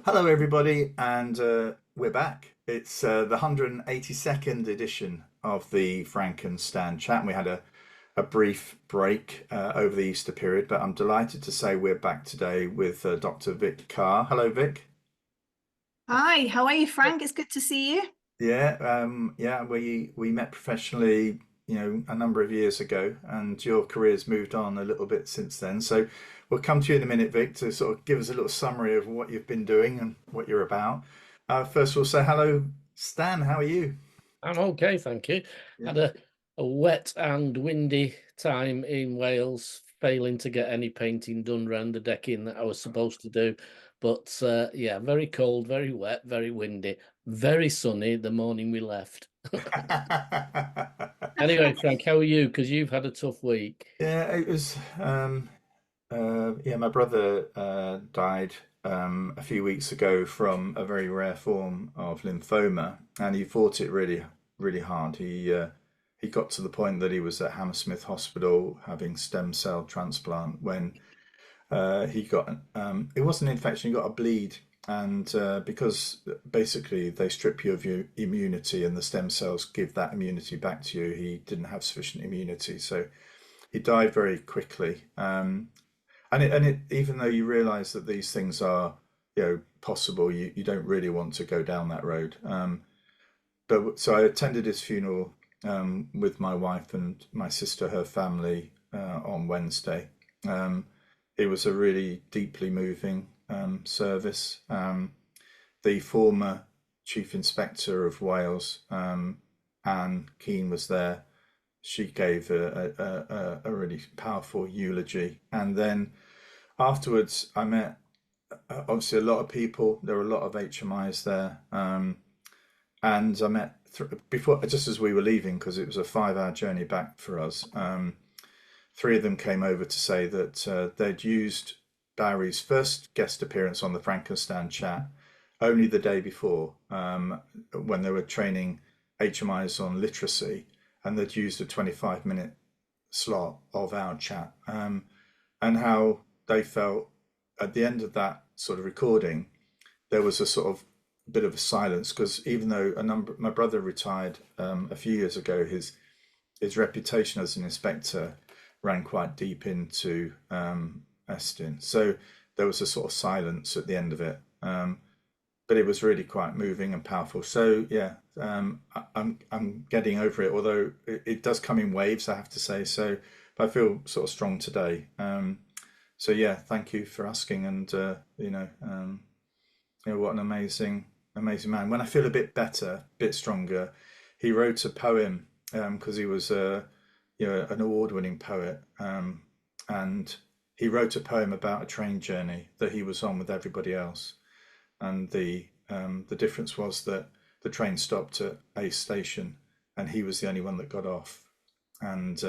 Hello, everybody, and we're back. It's the 182nd edition of the Frank and Stan chat. And we had a brief break over the Easter period, but I'm delighted to say we're back today with Dr. Vic Carr. Hello, Vic. Hi, how are you, Frank? It's good to see you. Yeah. We met professionally, a number of years ago, and your career's moved on a little bit since then. So we'll come to you in a minute, Vic, to sort of give us a little summary of what you've been doing and what you're about. First, we'll say hello, Stan. How are you? I'm okay, thank you. Yeah. Had a wet and windy time in Wales, failing to get any painting done round the decking that I was supposed to do. But yeah, very cold, very wet, very windy, very sunny the morning we left. Anyway, Frank, how are you? Because you've had a tough week. Yeah, it was. My brother died a few weeks ago from a very rare form of lymphoma, and he fought it really, really hard. He got to the point that he was at Hammersmith Hospital having stem cell transplant when he got it wasn't an infection, he got a bleed, and because basically they strip you of your immunity and the stem cells give that immunity back to you, he didn't have sufficient immunity, so he died very quickly. And it even though you realize that these things are, possible, you don't really want to go down that road. But so I attended his funeral with my wife and my sister, her family, on Wednesday. It was a really deeply moving service. The former Chief Inspector of Wales, Anne Keane, was there. She gave a really powerful eulogy. And then afterwards, I met obviously a lot of people. There were a lot of HMIs there. And I met before, just as we were leaving, because it was a 5-hour journey back for us. Three of them came over to say that they'd used Barry's first guest appearance on the Frankenstein chat only the day before, when they were training HMIs on literacy, and they'd used a 25-minute slot of our chat, and how they felt at the end of that sort of recording, there was a sort of bit of a silence, because even though my brother retired a few years ago, his reputation as an inspector ran quite deep into Estin. So there was a sort of silence at the end of it. But it was really quite moving and powerful. So yeah, I'm getting over it, although it does come in waves, I have to say. So, but I feel sort of strong today. So yeah, thank you for asking, and what an amazing, amazing man. When I feel a bit better, a bit stronger, he wrote a poem because he was an award-winning poet, and he wrote a poem about a train journey that he was on with everybody else, and the difference was that the train stopped at a station, and he was the only one that got off, and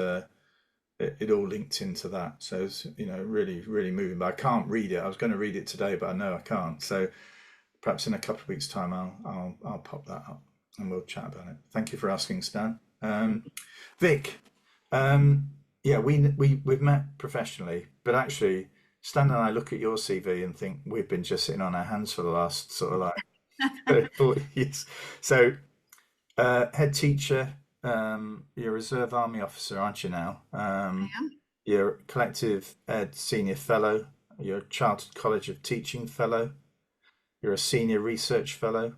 it all linked into that. So it's really, really moving. But I can't read it. I was going to read it today, but I know I can't. So perhaps in a couple of weeks' time, I'll pop that up and we'll chat about it. Thank you for asking, Stan. Vic, yeah, we've met professionally, but actually, Stan and I look at your CV and think we've been just sitting on our hands for the last sort of like 30, 40 years. So, head teacher, you're a reserve army officer, aren't you now? I am. You're collective ed senior fellow. You're a Chartered College of Teaching fellow. You're a senior research fellow.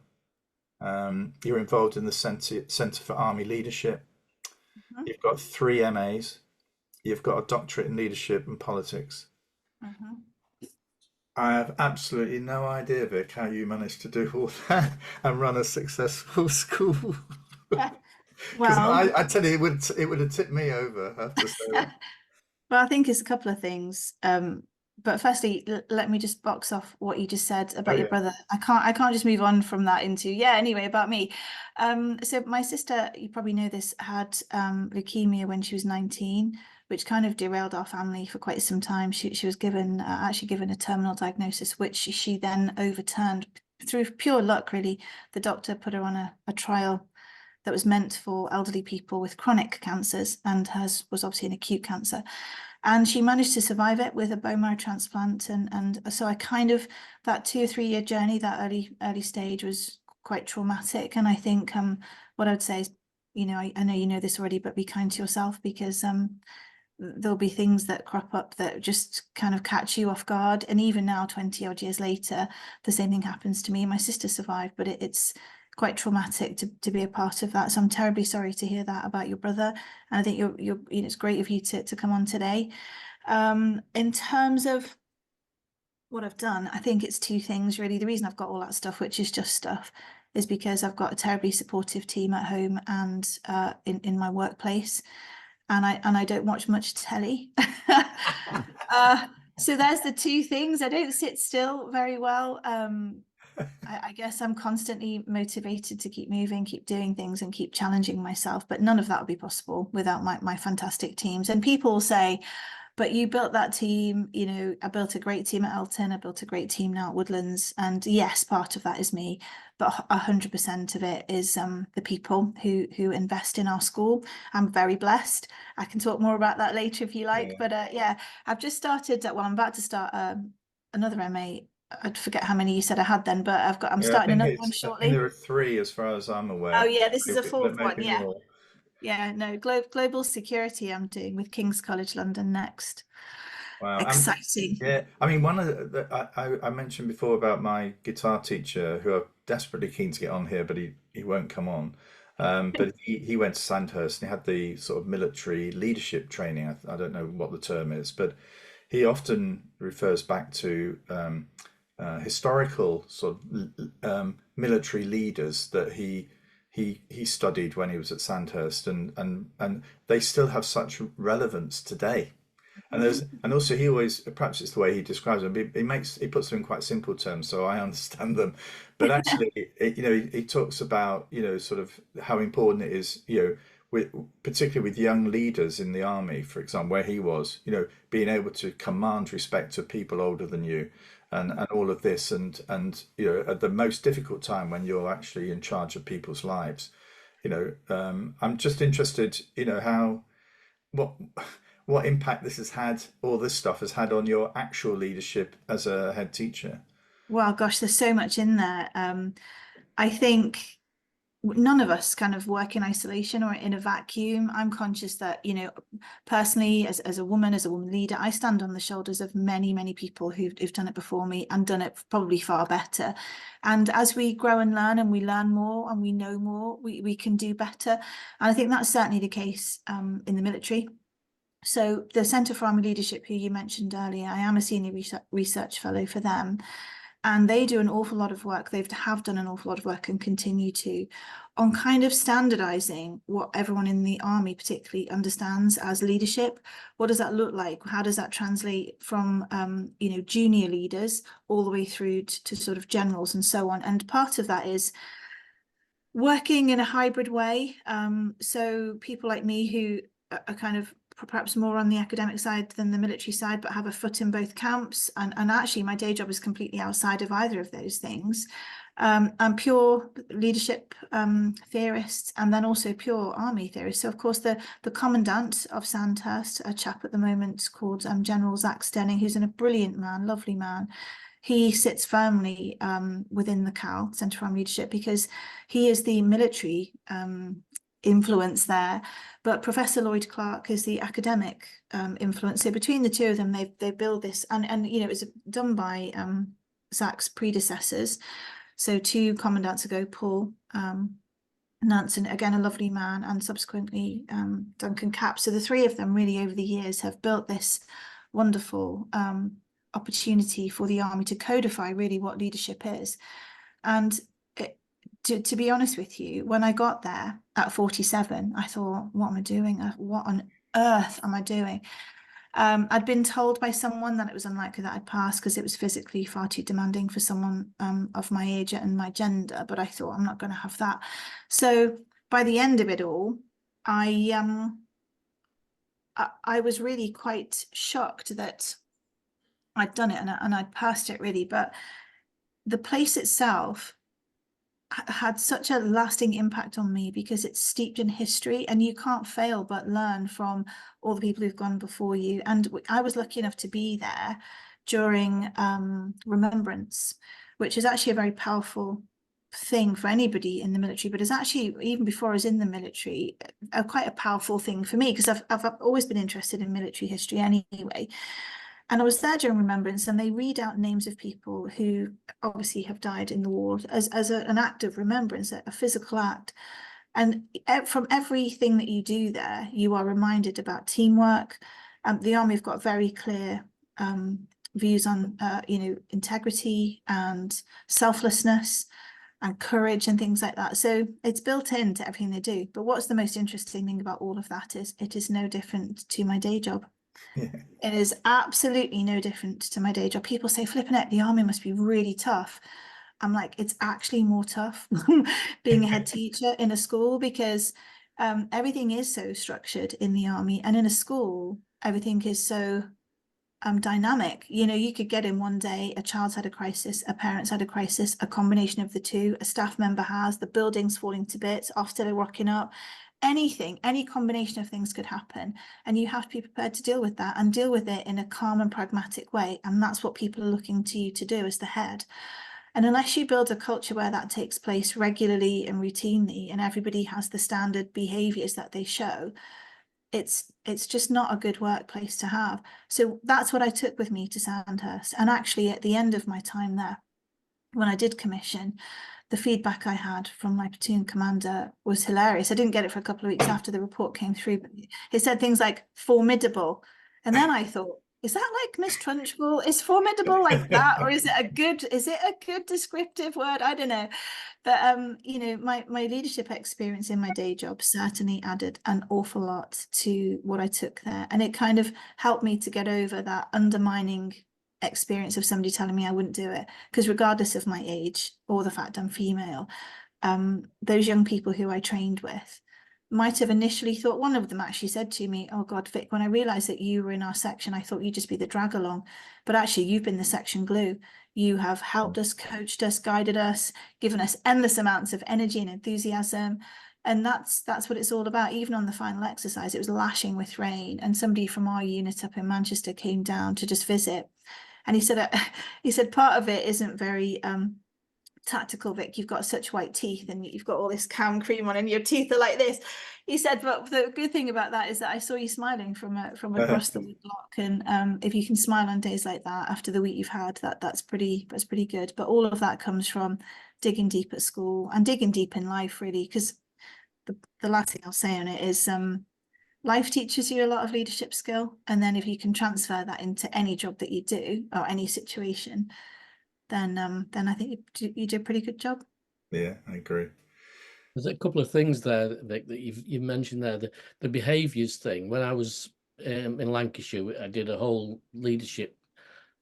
You're involved in the Centre for Army Leadership. Mhm, You've got 3 MAs. You've got a doctorate in leadership and politics. mhm. I have absolutely no idea, Vic, how you managed to do all that and run a successful school. Because Well, I tell you, it would have tipped me over, I have to say that. well, I think it's a couple of things. But firstly, let me just box off what you just said Oh about your yeah. brother. I can't just move on from that into, yeah, anyway, about me. So my sister, you probably know this, had leukemia when she was 19, which kind of derailed our family for quite some time. She was given actually given a terminal diagnosis, which she then overturned through pure luck, really. The doctor put her on a trial that was meant for elderly people with chronic cancers, and hers was obviously an acute cancer. And she managed to survive it with a bone marrow transplant. And so I kind of, that 2 or 3 year journey, that early stage was quite traumatic. And I think what I would say is, you know, I know you know this already, but be kind to yourself, because there'll be things that crop up that just kind of catch you off guard. And even now, 20 odd years later, the same thing happens to me. My sister survived, but it's quite traumatic to be a part of that. So I'm terribly sorry to hear that about your brother. And I think you're you know, it's great of you to come on today. In terms of what I've done, I think it's 2 things really. The reason I've got all that stuff, which is just stuff, is because I've got a terribly supportive team at home and in my workplace. And I don't watch much telly. So there's the 2 things. I don't sit still very well. I guess I'm constantly motivated to keep moving, keep doing things, and keep challenging myself. But none of that would be possible without my fantastic teams. And people will say, but you built that team, you know, I built a great team at Elton, I built a great team now at Woodlands. And yes, part of that is me, but 100% of it is the people who invest in our school. I'm very blessed. I can talk more about that later if you like. Yeah. But yeah, I've just started, well, I'm about to start another MA. I'd forget how many you said I had then, but I'm Yeah, starting another one I think there shortly. are 3 as far as I'm aware. Oh yeah, this is a But 4th one. maybe Yeah. more. Yeah, no, global security I'm doing with King's College London next. Wow. Exciting. Yeah, I mean, one of I mentioned before about my guitar teacher, who I'm desperately keen to get on here, but he won't come on. But he went to Sandhurst and he had the sort of military leadership training. I don't know what the term is, but he often refers back to historical sort of military leaders that he studied when he was at Sandhurst, and they still have such relevance today. And also he always, perhaps it's the way he describes them, he puts them in quite simple terms so I understand them. But actually, you know, he talks about, you know, sort of how important it is, you know, particularly with young leaders in the army, for example, where he was, you know, being able to command respect of people older than you, and all of this, and you know, at the most difficult time when you're actually in charge of people's lives, you know, I'm just interested, you know, how what what impact this has had, all this stuff has had on your actual leadership as a head teacher. Well, gosh, there's so much in there. I think none of us kind of work in isolation or in a vacuum. I'm conscious that, you know, personally, as a woman leader, I stand on the shoulders of many, many people who've done it before me and done it probably far better. And as we grow and learn, and we learn more and we know more, we can do better. And I think that's certainly the case in the military. So the Centre for Army Leadership, who you mentioned earlier, I am a senior research fellow for them. And they do an awful lot of work. They have done an awful lot of work and continue to, on kind of standardizing what everyone in the army particularly understands as leadership. What does that look like? How does that translate from, you know, junior leaders all the way through to sort of generals and so on? And part of that is working in a hybrid way. So people like me who are kind of perhaps more on the academic side than the military side, but have a foot in both camps. And actually my day job is completely outside of either of those things. I'm pure leadership theorist, and then also pure army theorist. So of course the commandant of Sandhurst, a chap at the moment called General Zach Stenning, who's a brilliant man, lovely man. He sits firmly within the CAL, Centre for Army Leadership, because he is the military influence there, but Professor Lloyd Clark is the academic influence. So between the 2 of them, they build this, and you know, it was done by Zach's predecessors. So 2 commandants ago, Paul Nansen, again a lovely man, and subsequently Duncan Capp. So the 3 of them really over the years have built this wonderful opportunity for the army to codify really what leadership is. And to be honest with you, when I got there at 47, I thought, what am I doing? What on earth am I doing? I'd been told by someone that it was unlikely that I'd pass because it was physically far too demanding for someone of my age and my gender, but I thought I'm not going to have that. So by the end of it all, I was really quite shocked that I'd done it and I'd passed it really, but the place itself had such a lasting impact on me because it's steeped in history, and you can't fail but learn from all the people who've gone before you. And I was lucky enough to be there during Remembrance, which is actually a very powerful thing for anybody in the military, but is actually, even before I was in the military, quite a powerful thing for me, because I've always been interested in military history anyway. And I was there during Remembrance, and they read out names of people who obviously have died in the war as an act of remembrance, a physical act. And from everything that you do there, you are reminded about teamwork. The Army have got very clear views on, integrity and selflessness and courage and things like that. So it's built into everything they do. But what's the most interesting thing about all of that is it is no different to my day job. Yeah. It is absolutely no different to my day job. People say, flipping it, the Army must be really tough. I'm like, it's actually more tough being a head teacher in a school, because everything is so structured in the Army, and in a school, everything is so dynamic. You could get in one day, a child's had a crisis, a parent's had a crisis, a combination of the two, a staff member has, the building's falling to bits, Ofsted are rocking up. Anything, any combination of things could happen, and you have to be prepared to deal with that and deal with it in a calm and pragmatic way. And that's what people are looking to you to do as the head. And unless you build a culture where that takes place regularly and routinely, and everybody has the standard behaviours that they show, it's just not a good workplace to have. So that's what I took with me to Sandhurst. And actually, at the end of my time there, when I did commission, the feedback I had from my platoon commander was hilarious. I didn't get it for a couple of weeks after the report came through, but he said things like formidable. And then I thought, is that like Miss Trunchbull? Is formidable like that? Or is it a good descriptive word? I don't know. But my leadership experience in my day job certainly added an awful lot to what I took there. And it kind of helped me to get over that undermining experience of somebody telling me I wouldn't do it, because regardless of my age or the fact I'm female, those young people who I trained with might have initially thought, one of them actually said to me, oh God, Vic, when I realized that you were in our section, I thought you'd just be the drag along, but actually you've been the section glue. You have helped us, coached us, guided us, given us endless amounts of energy and enthusiasm. And that's what it's all about. Even on the final exercise, it was lashing with rain, and somebody from our unit up in Manchester came down to just visit. And he said part of it isn't very tactical, Vic. You've got such white teeth, and you've got all this cam cream on, and your teeth are like this. He said, but the good thing about that is that I saw you smiling from across the block. And if you can smile on days like that after the week you've had, that's pretty good. But all of that comes from digging deep at school and digging deep in life, really, because the last thing I'll say on it is life teaches you a lot of leadership skill, and then if you can transfer that into any job that you do or any situation, then I think you do a pretty good job. Yeah, I agree. There's a couple of things there, Vic, that you've mentioned there. The behaviours thing. When I was in Lancashire, I did a whole leadership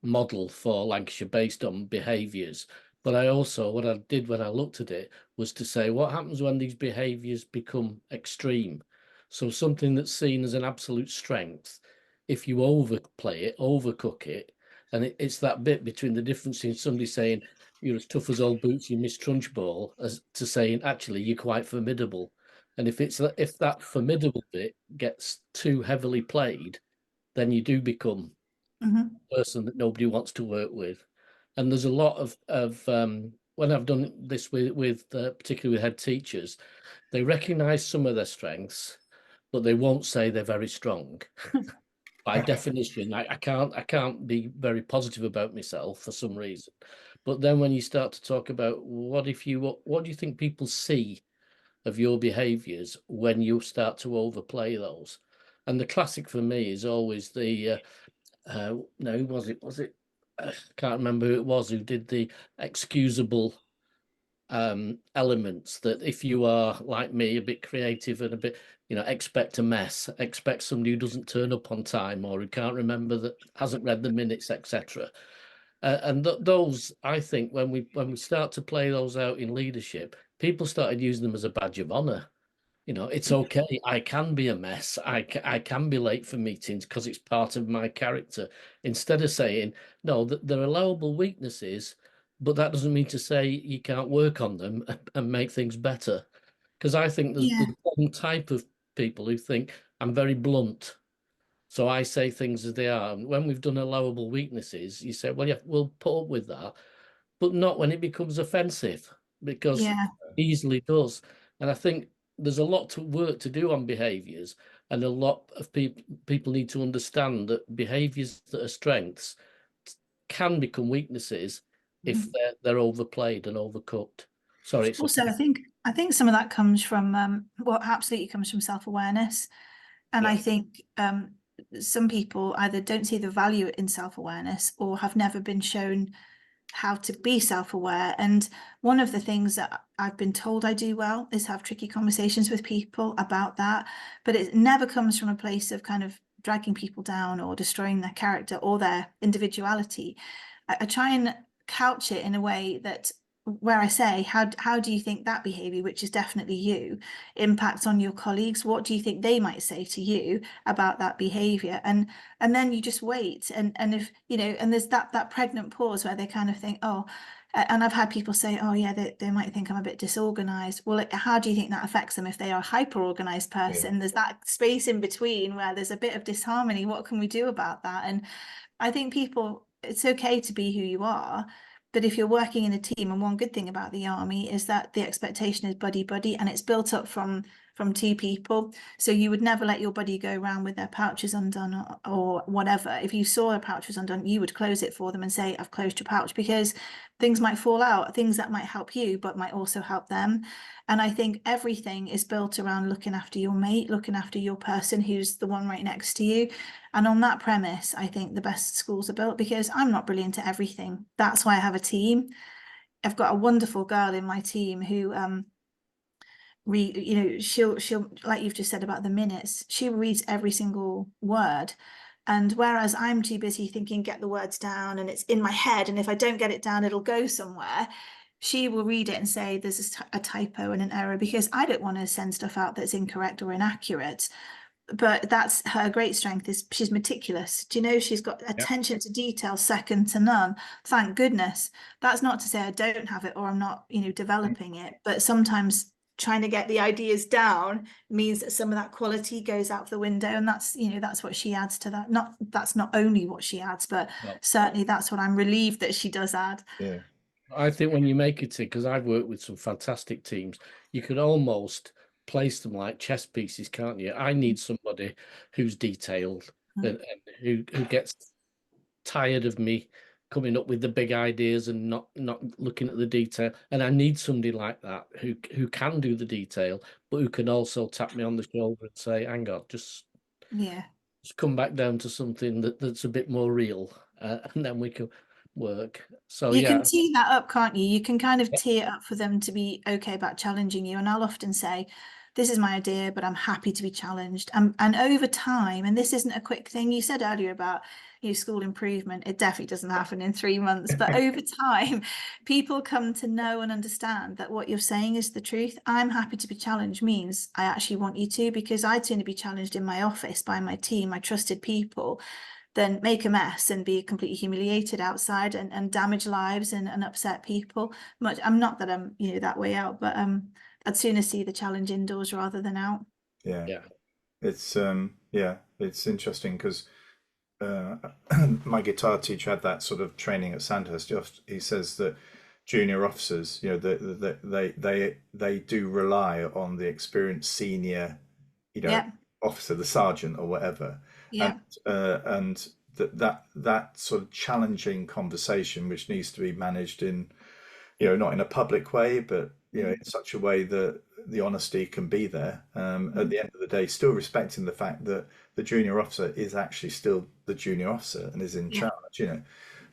model for Lancashire based on behaviours. But what I did when I looked at it was to say, what happens when these behaviours become extreme? So something that's seen as an absolute strength, if you overplay it, overcook it, and it's that bit between the difference in somebody saying you're as tough as old boots, you Miss Trunchbull, as to saying actually you're quite formidable. And if that formidable bit gets too heavily played, then you do become a person that nobody wants to work with. And there's a lot of when I've done this with particularly with head teachers, they recognise some of their strengths, but they won't say they're very strong. By definition, I can't be very positive about myself for some reason. But then when you start to talk about what do you think people see of your behaviours when you start to overplay those? And the classic for me is always the no, who was it? I can't remember who it was who did the excusable elements, that if you are like me, a bit creative and a bit, expect a mess, expect somebody who doesn't turn up on time or who can't remember, that hasn't read the minutes, etc. And those, I think, when we start to play those out in leadership, people started using them as a badge of honor. It's okay. I can be a mess. I can be late for meetings because it's part of my character. Instead of saying, no, they're allowable weaknesses, but that doesn't mean to say you can't work on them and make things better. Because I think there's Yeah. one type of people who think I'm very blunt. So I say things as they are. And when we've done allowable weaknesses, you say, well, yeah, we'll put up with that, but not when it becomes offensive, because Yeah. it easily does. And I think there's a lot to work to do on behaviours, and a lot of people need to understand that behaviours that are strengths can become weaknesses if they're overplayed and overcooked. Sorry, it's Also, I think some of that comes from well, absolutely comes from self-awareness. And yeah, I think some people either don't see the value in self-awareness or have never been shown how to be self-aware. And one of the things that I've been told I do well is have tricky conversations with people about that. But it never comes from a place of kind of dragging people down or destroying their character or their individuality. I try and couch it in a way that where I say, how do you think that behavior, which is definitely you, impacts on your colleagues? What do you think they might say to you about that behavior? And then you just wait. And if, you know, and there's that pregnant pause where they kind of think, oh, and I've had people say, oh yeah, they might think I'm a bit disorganized. Well, how do you think that affects them if they are a hyper organized person? There's that space in between where there's a bit of disharmony. What can we do about that? And I think people, it's okay to be who you are, but if you're working in a team, and one good thing about the army is that the expectation is buddy buddy, and it's built up from two people. So you would never let your buddy go around with their pouches undone or whatever. If you saw a pouch was undone, you would close it for them and say, I've closed your pouch, because things might fall out, things that might help you, but might also help them. And I think everything is built around looking after your mate, looking after your person who's the one right next to you. And on that premise, I think the best schools are built, because I'm not brilliant at everything. That's why I have a team. I've got a wonderful girl in my team who you know, she'll like you've just said about the minutes, she reads every single word. And whereas I'm too busy thinking, get the words down, and it's in my head, and if I don't get it down, it'll go somewhere, she will read it and say there's a typo and an error, because I don't want to send stuff out that's incorrect or inaccurate. But that's her great strength, is she's meticulous. Do you know, she's got attention to detail second to none. Thank goodness. That's not to say I don't have it or I'm not, you know, developing it, but sometimes trying to get the ideas down means that some of that quality goes out the window. And that's, you know, that's what she adds to that. That's not only what she adds, but certainly that's what I'm relieved that she does add. Yeah. I think when you make a team, because I've worked with some fantastic teams, you could almost place them like chess pieces, can't you? I need somebody who's detailed and who gets tired of me coming up with the big ideas and not looking at the detail. And I need somebody like that who can do the detail, but who can also tap me on the shoulder and say, hang on, just come back down to something that's a bit more real, and then we can work. So you can tee that up, can't you? You can kind of tee it up for them to be okay about challenging you. And I'll often say, this is my idea, but I'm happy to be challenged. And over time, and this isn't a quick thing, you said earlier about, you know, school improvement, it definitely doesn't happen in 3 months, but over time, people come to know and understand that what you're saying is the truth. I'm happy to be challenged means I actually want you to, because I'd sooner be challenged in my office by my team, my trusted people, than make a mess and be completely humiliated outside and damage lives and upset people. I'm not that I'm, you know, that way out, but I'd sooner see the challenge indoors rather than out. Yeah. It's it's interesting because my guitar teacher had that sort of training at Sandhurst. He says that junior officers, you know, they do rely on the experienced senior, you know, officer, the sergeant or whatever, and that sort of challenging conversation, which needs to be managed in, you know, not in a public way, but you know, in such a way that the honesty can be there. At the end of the day, still respecting the fact that the junior officer is actually still the junior officer and is in charge, you know.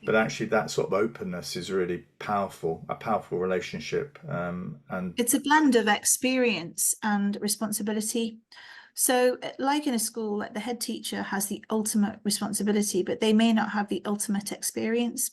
But actually, that sort of openness is really powerful, a powerful relationship. And it's a blend of experience and responsibility. So like in a school, the head teacher has the ultimate responsibility, but they may not have the ultimate experience.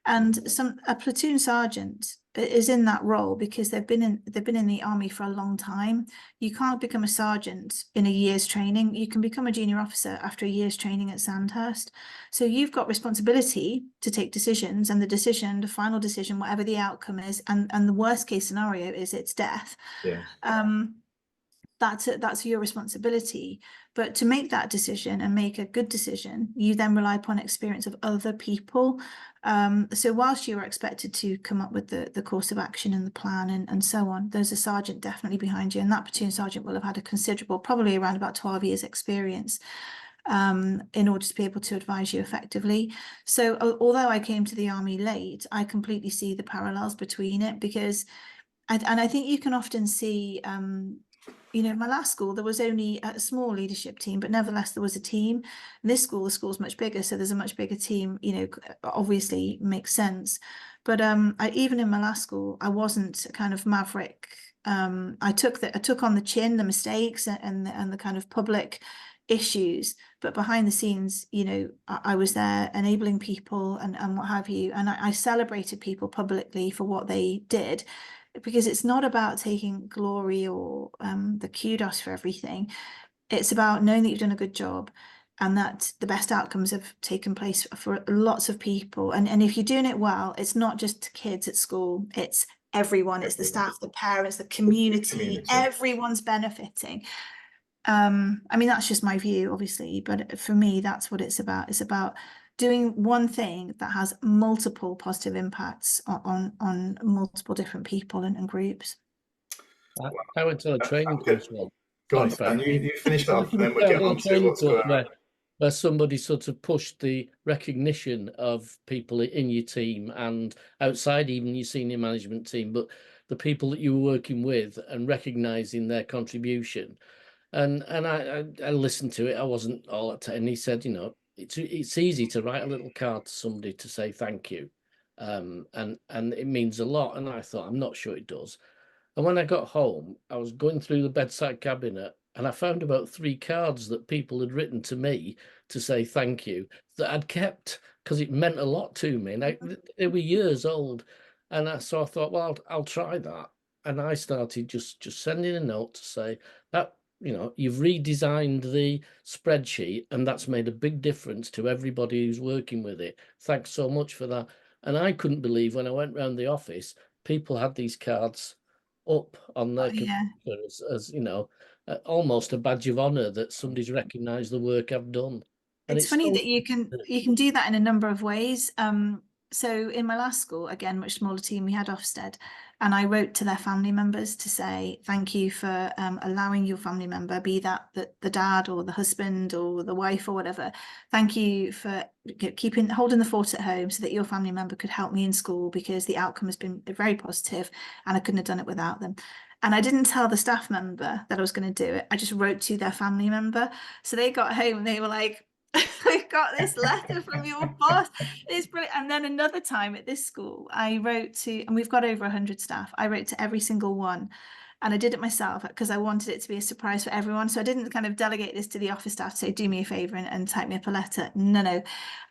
And a platoon sergeant is in that role because they've been in the army for a long time. You can't become a sergeant in a year's training. You can become a junior officer after a year's training at Sandhurst. So you've got responsibility to take decisions, and the final decision, whatever the outcome is, and the worst case scenario is it's death. Yes. That's your responsibility. But to make that decision and make a good decision, you then rely upon experience of other people. So whilst you are expected to come up with the course of action and the plan and so on, there's a sergeant definitely behind you, and that platoon sergeant will have had a considerable, probably around about 12 years experience, in order to be able to advise you effectively. So although I came to the army late, I completely see the parallels between it, because I think you can often see, you know, in my last school, there was only a small leadership team, but nevertheless, there was a team. In this school, the school's much bigger, so there's a much bigger team, you know, obviously makes sense. But even in my last school, I wasn't a kind of maverick. I took on the chin, the mistakes and the kind of public issues, but behind the scenes, you know, I was there enabling people and what have you. And I celebrated people publicly for what they did, because it's not about taking glory or the kudos for everything. It's about knowing that you've done a good job and that the best outcomes have taken place for lots of people. And if you're doing it well, it's not just kids at school, it's everyone, it's the staff, the parents, the community. Everyone's benefiting. I mean, that's just my view, obviously, but for me, that's what it's about. It's about doing one thing that has multiple positive impacts on multiple different people and groups. I went to a training course once. Go on, and you finish that off, and then we'll get on to what's going on. Where somebody sort of pushed the recognition of people in your team and outside even your senior management team, but the people that you were working with, and recognizing their contribution. And I listened to it. I wasn't all at it. And he said, you know, it's easy to write a little card to somebody to say thank you, and it means a lot. And I thought, I'm not sure it does. And when I got home, I was going through the bedside cabinet, and I found about 3 cards that people had written to me to say thank you, that I'd kept because it meant a lot to me. And they were years old. And so I thought, well, I'll try that. And I started just sending a note to say that, you know, you've redesigned the spreadsheet, and that's made a big difference to everybody who's working with it. Thanks so much for that. And I couldn't believe when I went around the office, people had these cards up on their computer as you know, almost a badge of honor that somebody's recognized the work I've done. And it's funny that you can do that in a number of ways. So in my last school, again, much smaller team, we had Ofsted, and I wrote to their family members to say thank you for allowing your family member, be that the dad or the husband or the wife or whatever, thank you for holding the fort at home so that your family member could help me in school, because the outcome has been very positive and I couldn't have done it without them. And I didn't tell the staff member that I was going to do it. I just wrote to their family member. So they got home and they were like, we've got this letter from your boss. It's brilliant. And then another time at this school, I wrote to, and we've got over 100 staff, I wrote to every single one. And I did it myself because I wanted it to be a surprise for everyone. So I didn't kind of delegate this to the office staff to say, do me a favor and type me up a letter. No.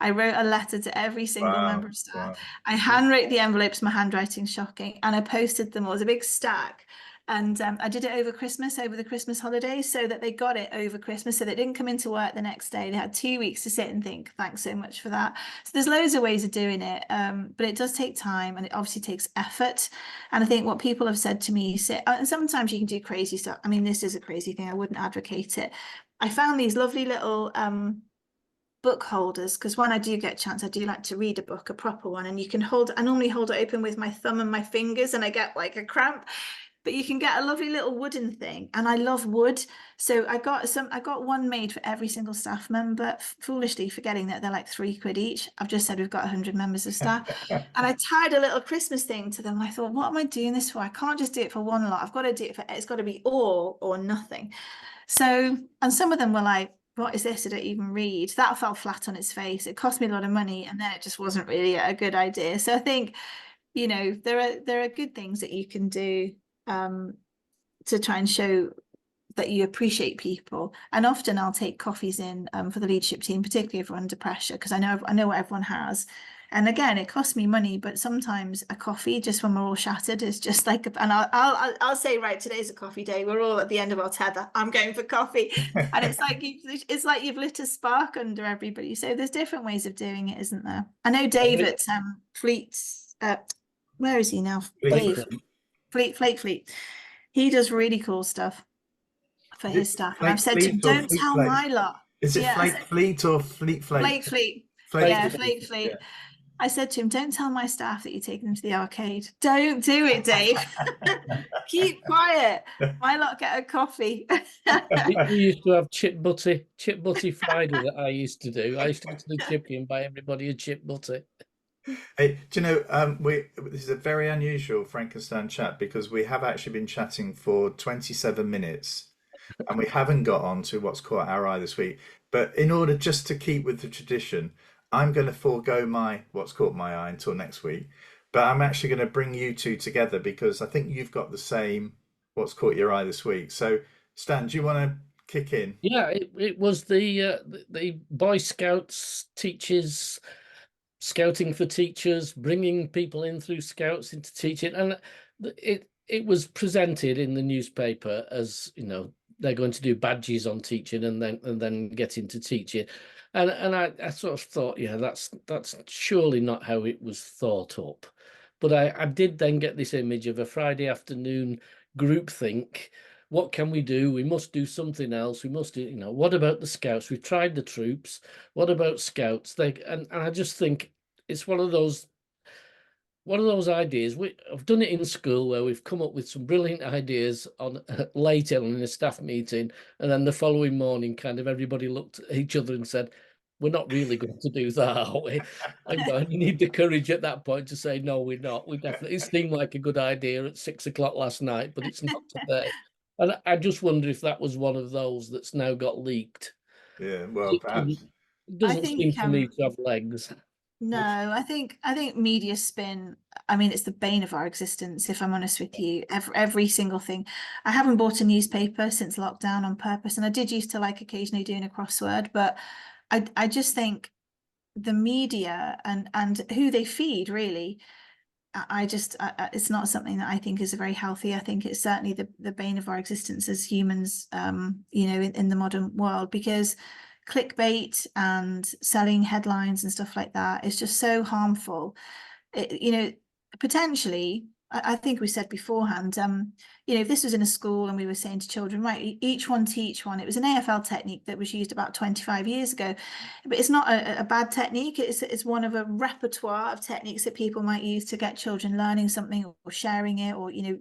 I wrote a letter to every single member of staff. I handwrote the envelopes, my handwriting's shocking, and I posted them all. It was a big stack. And I did it over Christmas, over the Christmas holidays, so that they got it over Christmas, so they didn't come into work the next day. They had 2 weeks to sit and think, thanks so much for that. So there's loads of ways of doing it, but it does take time, and it obviously takes effort. And I think what people have said to me, and sometimes you can do crazy stuff. I mean, this is a crazy thing. I wouldn't advocate it. I found these lovely little book holders, because when I do get a chance, I do like to read a book, a proper one, and you can I normally hold it open with my thumb and my fingers, and I get like a cramp. But you can get a lovely little wooden thing, and I love wood. So I got one made for every single staff member, foolishly forgetting that they're like £3 each. I've just said we've got 100 members of staff. And I tied a little Christmas thing to them. I thought, what am I doing this for? I can't just do it for one lot. I've got to do it it's got to be all or nothing. So, and some of them were like, what is this? I don't even read. That fell flat on its face. It cost me a lot of money, and then it just wasn't really a good idea. So I think, you know, there are good things that you can do to try and show that you appreciate people. And often I'll take coffees in for the leadership team, particularly if we're under pressure, because I know what everyone has. And again, it costs me money, but sometimes a coffee, just when we're all shattered, is just like, and I'll say, right, today's a coffee day. We're all at the end of our tether. I'm going for coffee. And it's like you've lit a spark under everybody. So there's different ways of doing it, isn't there? I know Dave at Fleet's, where is he now? Dave. Fleet. He does really cool stuff for his staff. And I've said to him, don't tell my lot. Is it Flake Fleet or Fleet? Fleet. Yeah, Fleet. Yeah. I said to him, don't tell my staff that you take them to the arcade. Don't do it, Dave. Keep quiet. My lot get a coffee. We used to have chip butty Friday that I used to do. I used to go to the chippy and buy everybody a chip butty. Hey, do you know, this is a very unusual Frankenstein chat, because we have actually been chatting for 27 minutes and we haven't got on to what's caught our eye this week. But in order just to keep with the tradition, I'm going to forego my what's caught my eye until next week. But I'm actually going to bring you two together, because I think you've got the same what's caught your eye this week. So, Stan, do you want to kick in? Yeah, it was the Boy Scouts teachers, scouting for teachers, bringing people in through Scouts into teaching, and it was presented in the newspaper as, you know, they're going to do badges on teaching and then get into teaching, and I sort of thought, yeah, that's surely not how it was thought up. But I did then get this image of a Friday afternoon groupthink. What can we do? We must do something else. We must do, you know, what about the Scouts? We've tried the troops. What about Scouts? And I just think it's one of those ideas. I've done it in school where we've come up with some brilliant ideas on late on in a staff meeting, and then the following morning, kind of everybody looked at each other and said, we're not really going to do that, are we? And you need the courage at that point to say, no, we're not. We definitely, it seemed like a good idea at 6 o'clock last night, but it's not today. And I just wonder if that was one of those that's now got leaked. Yeah, well, perhaps. It doesn't seem to me to have legs. No, I think media spin, I mean, it's the bane of our existence, if I'm honest with you. Every single thing. I haven't bought a newspaper since lockdown on purpose, and I did used to like occasionally doing a crossword, but I just think the media and who they feed, really, it's not something that I think is very healthy. I think it's certainly the bane of our existence as humans, you know, in the modern world, because clickbait and selling headlines and stuff like that is just so harmful. You know, potentially, I think we said beforehand, you know, if this was in a school and we were saying to children, right, each one teach one, it was an AFL technique that was used about 25 years ago, but it's not a bad technique. It's one of a repertoire of techniques that people might use to get children learning something or sharing it, or, you know,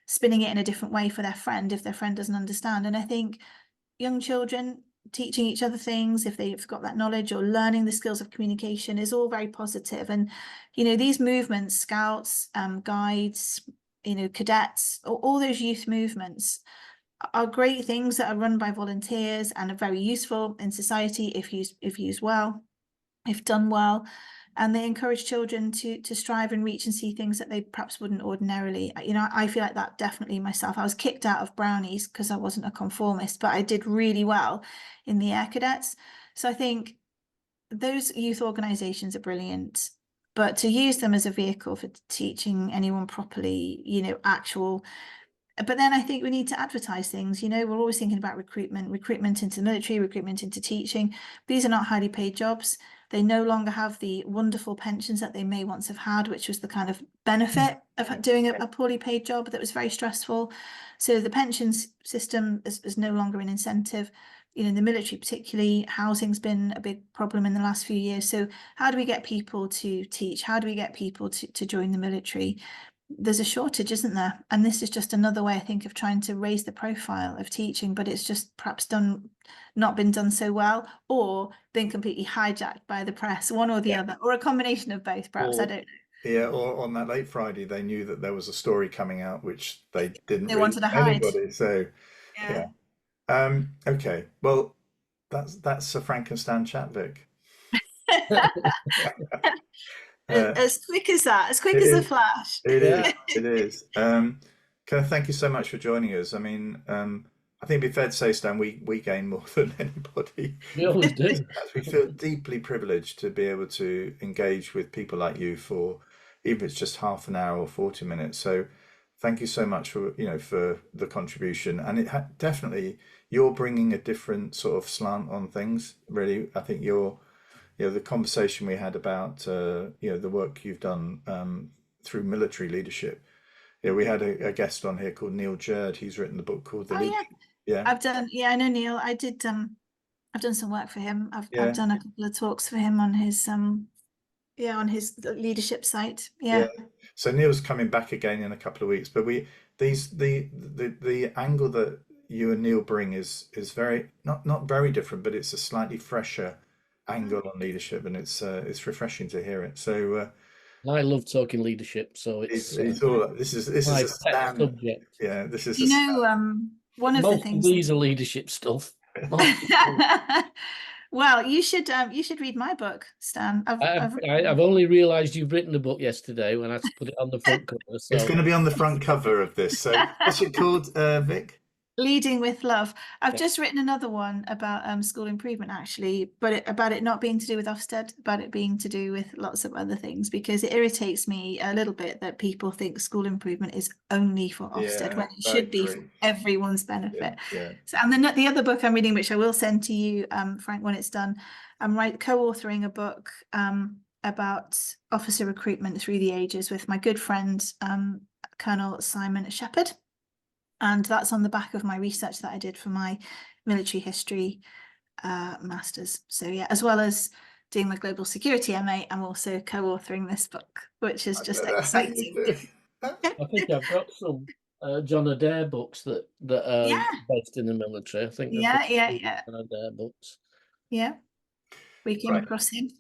spinning it in a different way for their friend if their friend doesn't understand. And I think young children teaching each other things, if they've got that knowledge, or learning the skills of communication, is all very positive. And, you know, these movements, Scouts, guides, you know, cadets, all those youth movements are great things that are run by volunteers and are very useful in society if used well, if done well. And they encourage children to strive and reach and see things that they perhaps wouldn't ordinarily. You know, I feel like that definitely myself. I was kicked out of Brownies because I wasn't a conformist, but I did really well in the Air Cadets. So I think those youth organisations are brilliant, but to use them as a vehicle for teaching anyone properly, you know, but then I think we need to advertise things. You know, we're always thinking about recruitment into the military, recruitment into teaching. These are not highly paid jobs. They no longer have the wonderful pensions that they may once have had, which was the kind of benefit of doing a poorly paid job that was very stressful. So the pensions system is no longer an incentive. You know, in the military particularly, housing's been a big problem in the last few years. So how do we get people to teach? How do we get people to join the military? There's a shortage, isn't there? And this is just another way, I think, of trying to raise the profile of teaching, but it's just perhaps not been done so well, or been completely hijacked by the press, one or the other, or a combination of both, perhaps. I don't know. Yeah, or on that late Friday, they knew that there was a story coming out which they didn't They really wanted to tell hide. anybody. So yeah. Okay. Well, that's a Frankenstein chat, Vic. As quick as that, as quick as a flash. It is. It is. Can I thank you so much for joining us? I mean, I think it'd be fair to say, Stan, we gain more than anybody. We always do. As we feel deeply privileged to be able to engage with people like you for even if it's just half an hour or 40 minutes. So thank you so much for for the contribution. And definitely you're bringing a different sort of slant on things. Really, I think the conversation we had about the work you've done through military leadership. Yeah, we had a guest on here called Neil Jerd. He's written the book called The Oh Leadership. yeah, Yeah, I've done. Yeah, I know Neil. I did. I've done some work for him. I've yeah, done a couple of talks for him on his on his leadership site. yeah. Yeah. So Neil's coming back again in a couple of weeks. But the angle that you and Neil bring is very not very different, but it's a slightly fresher angle on leadership, and it's refreshing to hear it. So I love talking leadership, so it's it's all this is my a pet Stan. subject. Yeah, this is You know, one of the Most of things. these are leadership stuff. Well, you should read my book, Stan. I've only realised you've written a book yesterday when I put it on the front cover. So It's going to be on the front cover of this. So what's it called, Vic? Leading with Love. I've Yeah. just written another one about school improvement, actually, but about it not being to do with Ofsted, about it being to do with lots of other things, because it irritates me a little bit that people think school improvement is only for Ofsted when it I should be for agree. everyone's benefit. Yeah. So, and then the other book I'm reading, which I will send to you, Frank, when it's done, I'm co-authoring a book about officer recruitment through the ages with my good friend Colonel Simon Shepherd. And that's on the back of my research that I did for my military history masters. So yeah, as well as doing my global security MA, I'm also co-authoring this book, which is just exciting. I think I've got some John Adair books that are Yeah. based in the military. I think Yeah. John Adair books. Yeah, we came Right. across him.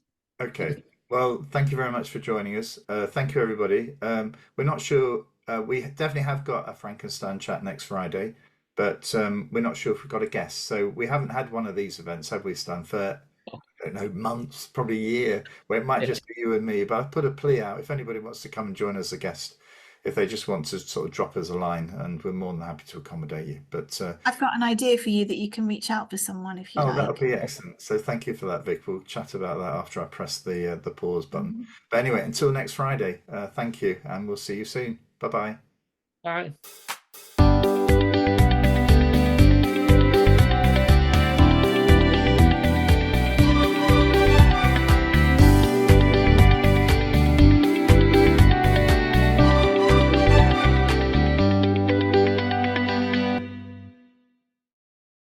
Okay. Well, thank you very much for joining us. Thank you, everybody. We're not sure. We definitely have got a Frankenstein chat next Friday, but we're not sure if we've got a guest. So we haven't had one of these events, have we, Stan, for, I don't know, months, probably a year, where it might Yeah. just be you and me. But I've put a plea out if anybody wants to come and join us as a guest, if they just want to sort of drop us a line, and we're more than happy to accommodate you. But I've got an idea for you that you can reach out for someone if you like. that would be excellent. So thank you for that, Vic. We'll chat about that after I press the pause button. But anyway, until next Friday, thank you, and we'll see you soon. Bye-bye. Bye.